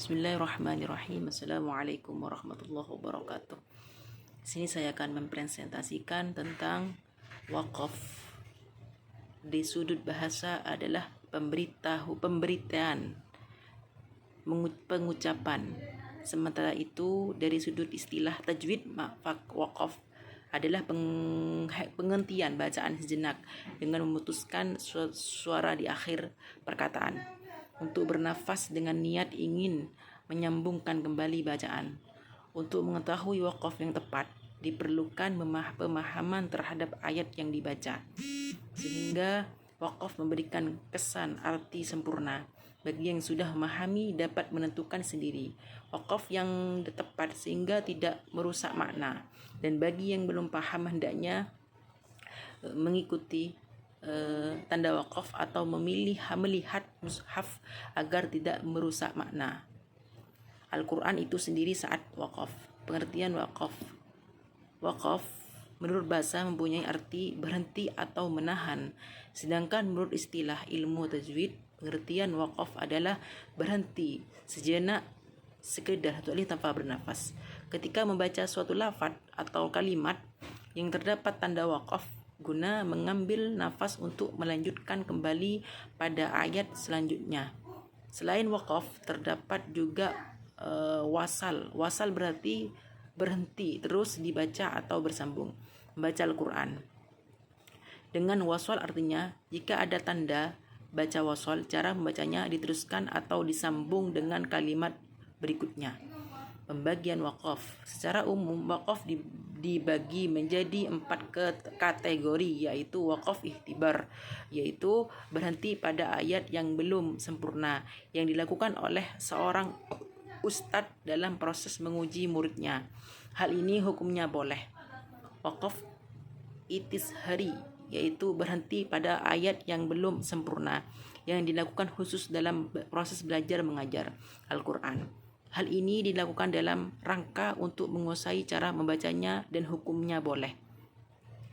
Bismillahirrahmanirrahim. Assalamualaikum warahmatullahi wabarakatuh. Sini saya akan mempresentasikan tentang wakaf. Di sudut bahasa adalah pemberitaan, pengucapan. Sementara itu dari sudut istilah tajwid, wakaf adalah penghentian bacaan sejenak dengan memutuskan suara di akhir perkataan untuk bernafas dengan niat ingin menyambungkan kembali bacaan. Untuk mengetahui wakaf yang tepat, diperlukan pemahaman terhadap ayat yang dibaca, sehingga wakaf memberikan kesan arti sempurna. Bagi yang sudah memahami dapat menentukan sendiri wakaf yang tepat sehingga tidak merusak makna, dan bagi yang belum paham hendaknya mengikuti tanda wakaf atau melihat mushaf agar tidak merusak makna. Al-Quran itu sendiri saat wakaf. Pengertian wakaf. Wakaf menurut bahasa mempunyai arti berhenti atau menahan. Sedangkan menurut istilah ilmu tajwid, pengertian wakaf adalah berhenti sejenak, sekedar tanpa bernafas. Ketika membaca suatu lafaz atau kalimat yang terdapat tanda wakaf, guna mengambil nafas untuk melanjutkan kembali pada ayat selanjutnya. Selain wakaf, terdapat juga wasal. Wasal berarti berhenti, terus dibaca atau bersambung. Membaca Al-Quran dengan wasal artinya jika ada tanda baca wasal, cara membacanya diteruskan atau disambung dengan kalimat berikutnya. Pembagian wakaf. Secara umum, wakaf dibagi menjadi 4 kategori, yaitu wakaf ihtibar, yaitu berhenti pada ayat yang belum sempurna, yang dilakukan oleh seorang ustadz dalam proses menguji muridnya. Hal ini hukumnya boleh. Wakaf itishari, yaitu berhenti pada ayat yang belum sempurna, yang dilakukan khusus dalam proses belajar mengajar Al-Quran. Hal ini dilakukan dalam rangka untuk menguasai cara membacanya dan hukumnya boleh.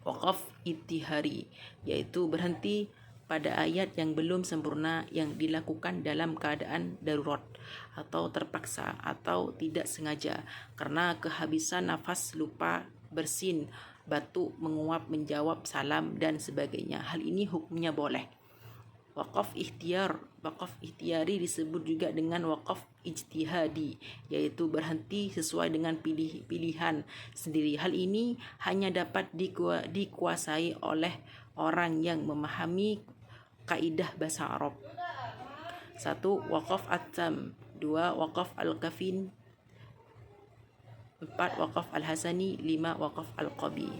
Wakaf itihari, yaitu berhenti pada ayat yang belum sempurna, yang dilakukan dalam keadaan darurat atau terpaksa atau tidak sengaja karena kehabisan nafas, lupa bersin, batuk, menguap, menjawab salam dan sebagainya. Hal ini hukumnya boleh. Wakaf ikhtiari disebut juga dengan wakaf ijtihadi, yaitu berhenti sesuai dengan pilihan sendiri. Hal ini hanya dapat dikuasai oleh orang yang memahami kaidah bahasa Arab. 1. Wakaf at-tam. 2. Wakaf al-kafin. 4. Wakaf al-hasani. 5. Wakaf al-qabi.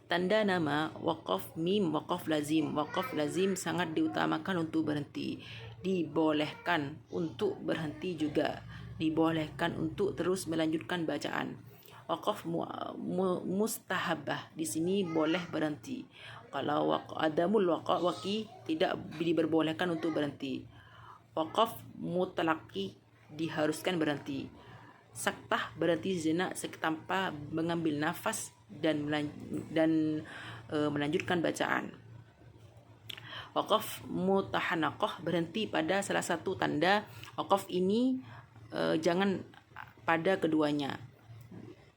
Tanda nama wakaf mim, wakaf lazim. Wakaf lazim sangat diutamakan untuk berhenti. Dibolehkan untuk berhenti juga. Dibolehkan untuk terus melanjutkan bacaan. Wakaf mustahabah, di sini boleh berhenti. Kalau adamul waqi tidak diperbolehkan untuk berhenti. Wakaf mutlaqi diharuskan berhenti. Saktah berhenti sejenak tanpa mengambil nafas dan melanjutkan bacaan. Wakaf mutahanaqah, berhenti pada salah satu tanda wakaf ini, jangan pada keduanya.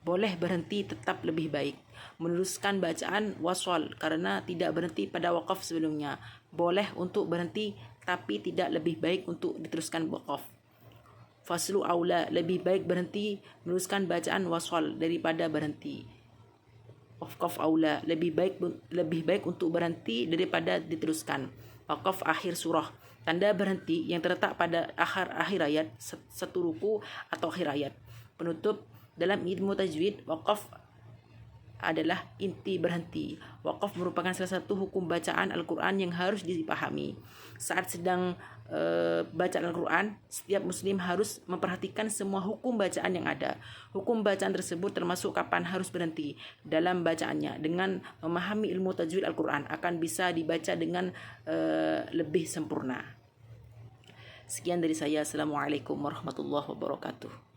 Boleh berhenti tetap lebih baik. Meneruskan bacaan wasal karena tidak berhenti pada wakaf sebelumnya. Boleh untuk berhenti tapi tidak lebih baik untuk diteruskan wakaf. Faslu aula, lebih baik berhenti meneruskan bacaan wasal daripada berhenti. Wakaf aula, lebih baik untuk berhenti daripada diteruskan. Wakaf akhir surah, tanda berhenti yang terletak pada akhir ayat, satu ruku atau akhir ayat. Penutup. Dalam ilmu tajwid, wakaf adalah inti berhenti. Wakaf merupakan salah satu hukum bacaan Al-Quran yang harus dipahami. Saat sedang bacaan Al-Quran, setiap muslim harus memperhatikan semua hukum bacaan yang ada. Hukum bacaan tersebut termasuk kapan harus berhenti dalam bacaannya. Dengan memahami ilmu tajwid Al-Quran akan bisa dibaca dengan lebih sempurna. Sekian dari saya. Assalamualaikum warahmatullahi wabarakatuh.